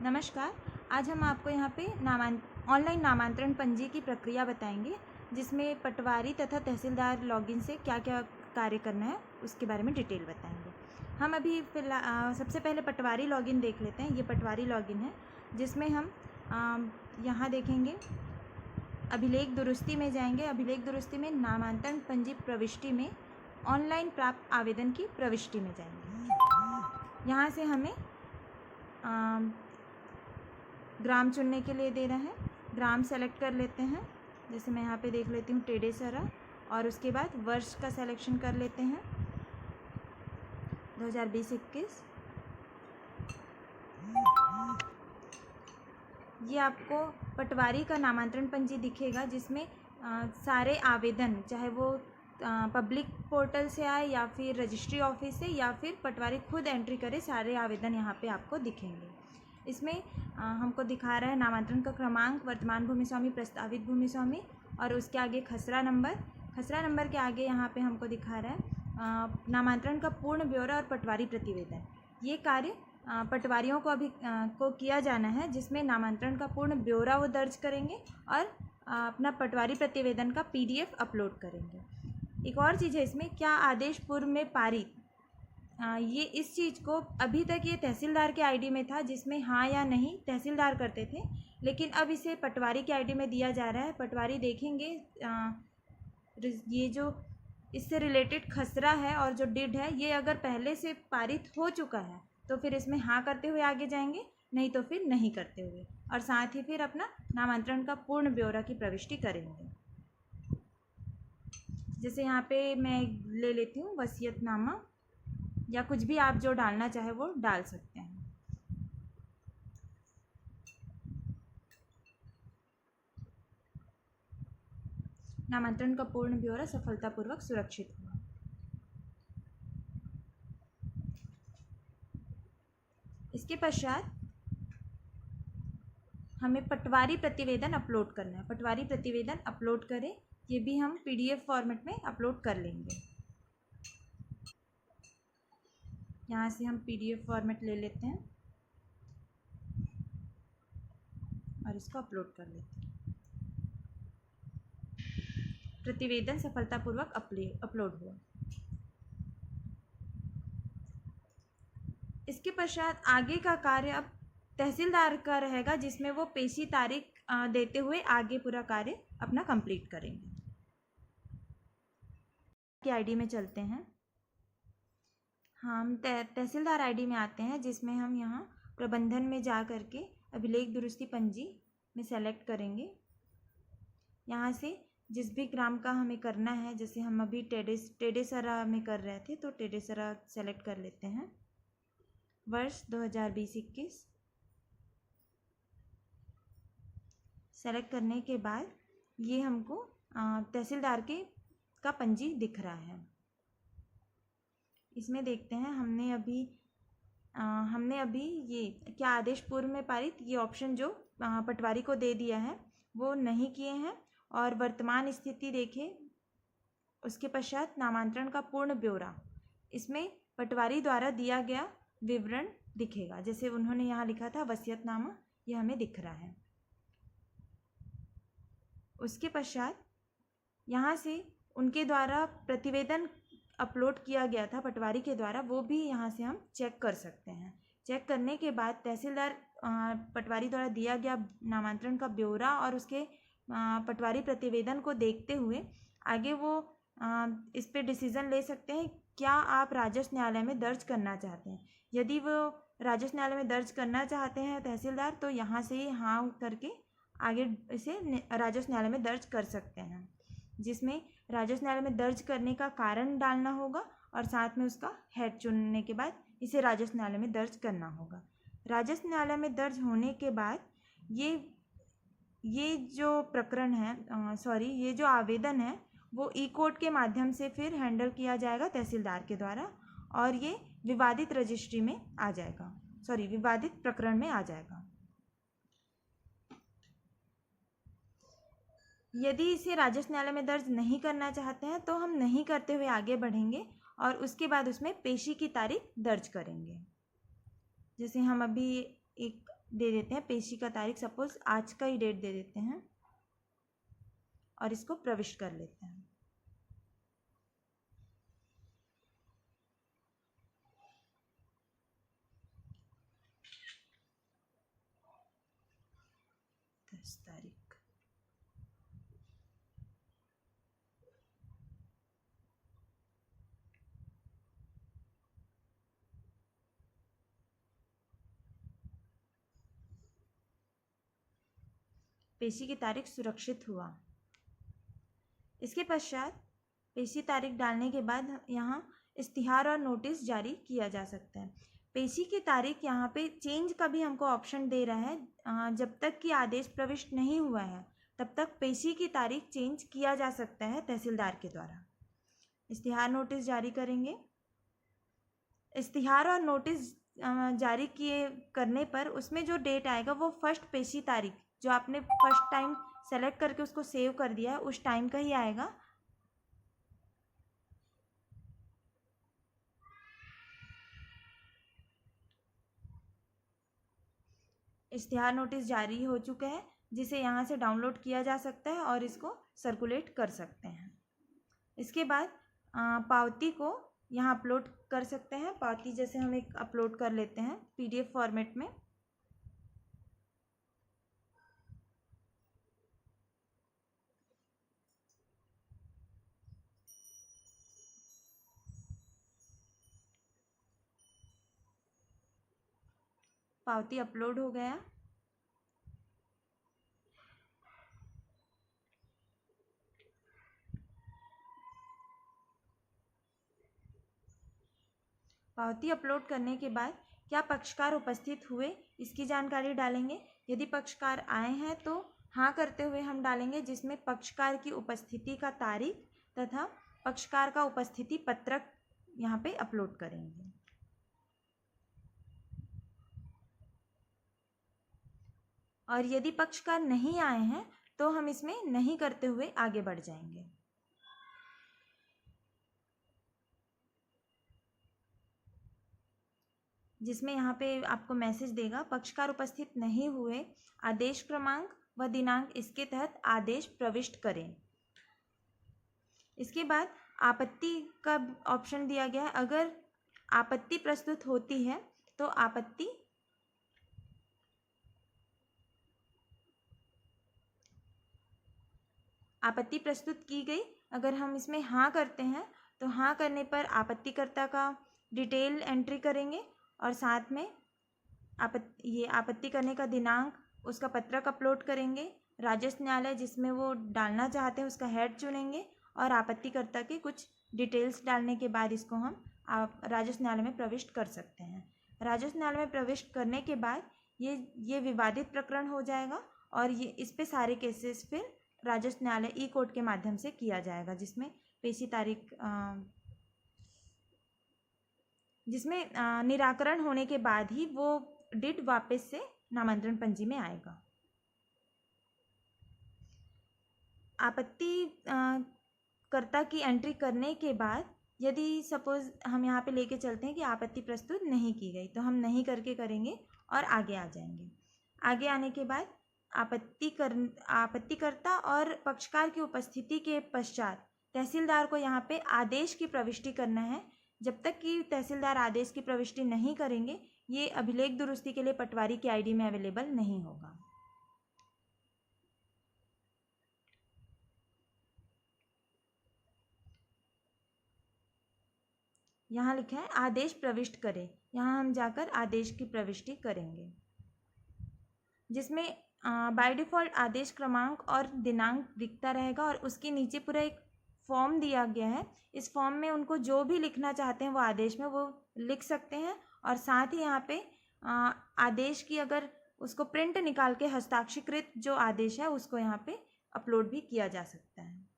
नमस्कार। आज हम आपको यहाँ पे ऑनलाइन नामांतरण पंजी की प्रक्रिया बताएंगे, जिसमें पटवारी तथा तहसीलदार लॉगिन से क्या क्या कार्य करना है उसके बारे में डिटेल बताएंगे। हम अभी सबसे पहले पटवारी लॉगिन देख लेते हैं। ये पटवारी लॉगिन है, जिसमें हम यहाँ देखेंगे अभिलेख दुरुस्ती में जाएंगे। अभिलेख दुरुस्ती में नामांतरण पंजी प्रविष्टि में ऑनलाइन प्राप्त आवेदन की प्रविष्टि में जाएंगे। यहाँ से हमें ग्राम चुनने के लिए दे रहा है। ग्राम सेलेक्ट कर लेते हैं। जैसे मैं यहाँ पे देख लेती हूँ टेडेसरा, और उसके बाद वर्ष का सिलेक्शन कर लेते हैं 2020-21। ये आपको पटवारी का नामांतरण पंजी दिखेगा, जिसमें सारे आवेदन, चाहे वो पब्लिक पोर्टल से आए या फिर रजिस्ट्री ऑफिस से या फिर पटवारी खुद एंट्री करे, सारे आवेदन यहाँ पे आपको दिखेंगे। इसमें हमको दिखा रहा है नामांतरण का क्रमांक, वर्तमान भूमि स्वामी, प्रस्तावित भूमि स्वामी, और उसके आगे खसरा नंबर। खसरा नंबर के आगे यहाँ पे हमको दिखा रहा है नामांतरण का पूर्ण ब्यौरा और पटवारी प्रतिवेदन। ये कार्य पटवारियों को को किया जाना है, जिसमें नामांतरण का पूर्ण ब्यौरा वो दर्ज करेंगे और अपना पटवारी प्रतिवेदन का PDF अपलोड करेंगे। एक और चीज़ है इसमें, क्या आदेश पूर्व में पारित, ये इस चीज़ को अभी तक ये तहसीलदार के आईडी में था, जिसमें हाँ या नहीं तहसीलदार करते थे, लेकिन अब इसे पटवारी के आईडी में दिया जा रहा है। पटवारी देखेंगे ये जो इससे रिलेटेड खसरा है और जो डिड है, ये अगर पहले से पारित हो चुका है तो फिर इसमें हाँ करते हुए आगे जाएंगे, नहीं तो फिर नहीं करते हुए, और साथ ही फिर अपना नामांतरण का पूर्ण ब्यौरा की प्रविष्टि करेंगे। जैसे यहाँ पे मैं ले लेती हूँ वसीयतनामा, या कुछ भी आप जो डालना चाहे वो डाल सकते हैं। नामांतरण का पूर्ण ब्यौरा सफलतापूर्वक सुरक्षित हुआ। इसके पश्चात हमें पटवारी प्रतिवेदन अपलोड करना है। पटवारी प्रतिवेदन अपलोड करें, ये भी हम PDF फॉर्मेट में अपलोड कर लेंगे। यहाँ से हम PDF फॉर्मेट ले लेते हैं और इसको अपलोड कर लेते हैं। प्रतिवेदन सफलतापूर्वक अपलोड हुआ। इसके पश्चात आगे का कार्य अब तहसीलदार का रहेगा, जिसमें वो पेशी तारीख देते हुए आगे पूरा कार्य अपना कंप्लीट करेंगे। के आईडी में चलते हैं। हम तहसीलदार आईडी में आते हैं, जिसमें हम यहाँ प्रबंधन में जा करके अभिलेख दुरुस्ती पंजी में सेलेक्ट करेंगे। यहाँ से जिस भी ग्राम का हमें करना है, जैसे हम अभी टेडेसरा में कर रहे थे, तो टेडेसरा सेलेक्ट कर लेते हैं। वर्ष 2020-21 सेलेक्ट करने के बाद ये हमको तहसीलदार का पंजी दिख रहा है। इसमें देखते हैं हमने अभी ये क्या आदेश पूर्व में पारित, ये ऑप्शन जो पटवारी को दे दिया है वो नहीं किए हैं। और वर्तमान स्थिति देखें, उसके पश्चात नामांतरण का पूर्ण ब्यौरा, इसमें पटवारी द्वारा दिया गया विवरण दिखेगा। जैसे उन्होंने यहाँ लिखा था वसीयतनामा, ये हमें दिख रहा है। उसके पश्चात यहाँ से उनके द्वारा प्रतिवेदन अपलोड किया गया था पटवारी के द्वारा, वो भी यहाँ से हम चेक कर सकते हैं। चेक करने के बाद तहसीलदार पटवारी द्वारा दिया गया नामांतरण का ब्यौरा और उसके पटवारी प्रतिवेदन को देखते हुए आगे वो इस पे डिसीज़न ले सकते हैं, क्या आप राजस्व न्यायालय में दर्ज करना चाहते हैं। यदि वो राजस्व न्यायालय में दर्ज करना चाहते हैं तहसीलदार, तो यहाँ से हाँ करके आगे इसे राजस्व न्यायालय में दर्ज कर सकते हैं, जिसमें राजस्व न्यायालय में दर्ज करने का कारण डालना होगा और साथ में उसका हेड चुनने के बाद इसे राजस्व न्यायालय में दर्ज करना होगा। राजस्व न्यायालय में दर्ज होने के बाद ये जो प्रकरण है, ये जो आवेदन है, वो ई-कोर्ट के माध्यम से फिर हैंडल किया जाएगा तहसीलदार के द्वारा, और ये विवादित रजिस्ट्री में आ जाएगा, विवादित प्रकरण में आ जाएगा। यदि इसे राजस्व न्यायालय में दर्ज नहीं करना चाहते हैं तो हम नहीं करते हुए आगे बढ़ेंगे और उसके बाद उसमें पेशी की तारीख दर्ज करेंगे। जैसे हम अभी एक दे देते हैं, पेशी का तारीख सपोज आज का ही डेट दे देते हैं और इसको प्रविष्ट कर लेते हैं। तारीख पेशी की तारीख सुरक्षित हुआ। इसके पश्चात पेशी तारीख डालने के बाद यहाँ इस्तिहार और नोटिस जारी किया जा सकता है। पेशी की तारीख यहाँ पे चेंज का भी हमको ऑप्शन दे रहा है। जब तक कि आदेश प्रविष्ट नहीं हुआ है तब तक पेशी की तारीख चेंज किया जा सकता है तहसीलदार के द्वारा। इस्तिहार नोटिस जारी करेंगे। इस्तिहार और नोटिस जारी किए करने पर उसमें जो डेट आएगा वो फर्स्ट पेशी तारीख जो आपने फर्स्ट टाइम सेलेक्ट करके उसको सेव कर दिया है उस टाइम का ही आएगा। इश्तिहार नोटिस जारी हो चुका है जिसे यहाँ से डाउनलोड किया जा सकता है और इसको सर्कुलेट कर सकते हैं। इसके बाद पावती को यहाँ अपलोड कर सकते हैं। पावती जैसे हम एक अपलोड कर लेते हैं PDF फॉर्मेट में। पावती अपलोड हो गया। पावती अपलोड करने के बाद क्या पक्षकार उपस्थित हुए इसकी जानकारी डालेंगे। यदि पक्षकार आए हैं तो हाँ करते हुए हम डालेंगे जिसमें पक्षकार की उपस्थिति का तारीख तथा पक्षकार का उपस्थिति पत्रक यहाँ पे अपलोड करेंगे। और यदि पक्षकार नहीं आए हैं तो हम इसमें नहीं करते हुए आगे बढ़ जाएंगे। जिसमें यहाँ पे आपको मैसेज देगा पक्षकार उपस्थित नहीं हुए, आदेश क्रमांक व दिनांक इसके तहत आदेश प्रविष्ट करें। इसके बाद आपत्ति का ऑप्शन दिया गया है। अगर आपत्ति प्रस्तुत होती है तो आपत्ति प्रस्तुत की गई। अगर हम इसमें हाँ करते हैं तो हाँ करने पर आपत्तिकर्ता का डिटेल एंट्री करेंगे और साथ में आपत्ति करने का दिनांक, उसका पत्रक अपलोड करेंगे। राजस्व न्यायालय जिसमें वो डालना चाहते हैं उसका हेड चुनेंगे और आपत्तिकर्ता के कुछ डिटेल्स डालने के बाद इसको हम राजस्व न्यायालय में प्रविष्ट कर सकते हैं। राजस्व न्यायालय में प्रविष्ट करने के बाद ये विवादित प्रकरण हो जाएगा और ये इस पे सारे केसेस फिर राजस्व न्यायालय ई-कोर्ट के माध्यम से किया जाएगा जिसमें पेशी तारीख जिसमें निराकरण होने के बाद ही वो डिट वापस से नामांतरण पंजी में आएगा। आपत्ति कर्ता की एंट्री करने के बाद यदि सपोज हम यहाँ पे लेके चलते हैं कि आपत्ति प्रस्तुत नहीं की गई तो हम नहीं करके करेंगे और आगे आ जाएंगे। आगे आने के बाद आपत्तिकर्ता और पक्षकार की उपस्थिति के पश्चात तहसीलदार को यहाँ पे आदेश की प्रविष्टि करना है। जब तक कि तहसीलदार आदेश की प्रविष्टि नहीं करेंगे ये अभिलेख दुरुस्ती के लिए पटवारी की आईडी में अवेलेबल नहीं होगा। यहाँ लिखा है आदेश प्रविष्ट करें। यहाँ हम जाकर आदेश की प्रविष्टि करेंगे जिसमें बाय डिफ़ॉल्ट आदेश क्रमांक और दिनांक दिखता रहेगा और उसके नीचे पूरा एक फॉर्म दिया गया है। इस फॉर्म में उनको जो भी लिखना चाहते हैं वो आदेश में वो लिख सकते हैं और साथ ही यहाँ पे आदेश की अगर उसको प्रिंट निकाल के हस्ताक्षरकृत जो आदेश है उसको यहाँ पे अपलोड भी किया जा सकता है।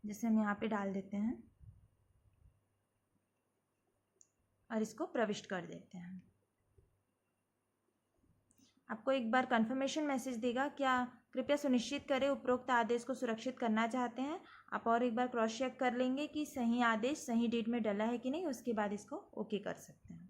जैसे हम यहाँ पे डाल देते हैं और इसको प्रविष्ट कर देते हैं। आपको एक बार कंफर्मेशन मैसेज देगा, क्या कृपया सुनिश्चित करें उपरोक्त आदेश को सुरक्षित करना चाहते हैं। आप और एक बार क्रॉस चेक कर लेंगे कि सही आदेश सही डेट में डला है कि नहीं, उसके बाद इसको ओके कर सकते हैं।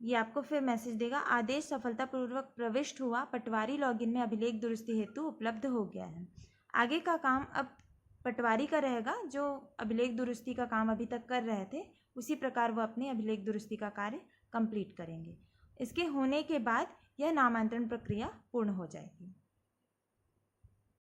ये आपको फिर मैसेज देगा, आदेश सफलतापूर्वक प्रविष्ट हुआ, पटवारी लॉगिन में अभिलेख दुरुस्ती हेतु उपलब्ध हो गया है। आगे का काम अब पटवारी का रहेगा, जो अभिलेख दुरुस्ती का काम अभी तक कर रहे थे उसी प्रकार वो अपने अभिलेख दुरुस्ती का कार्य कंप्लीट करेंगे। इसके होने के बाद यह नामांतरण प्रक्रिया पूर्ण हो जाएगी।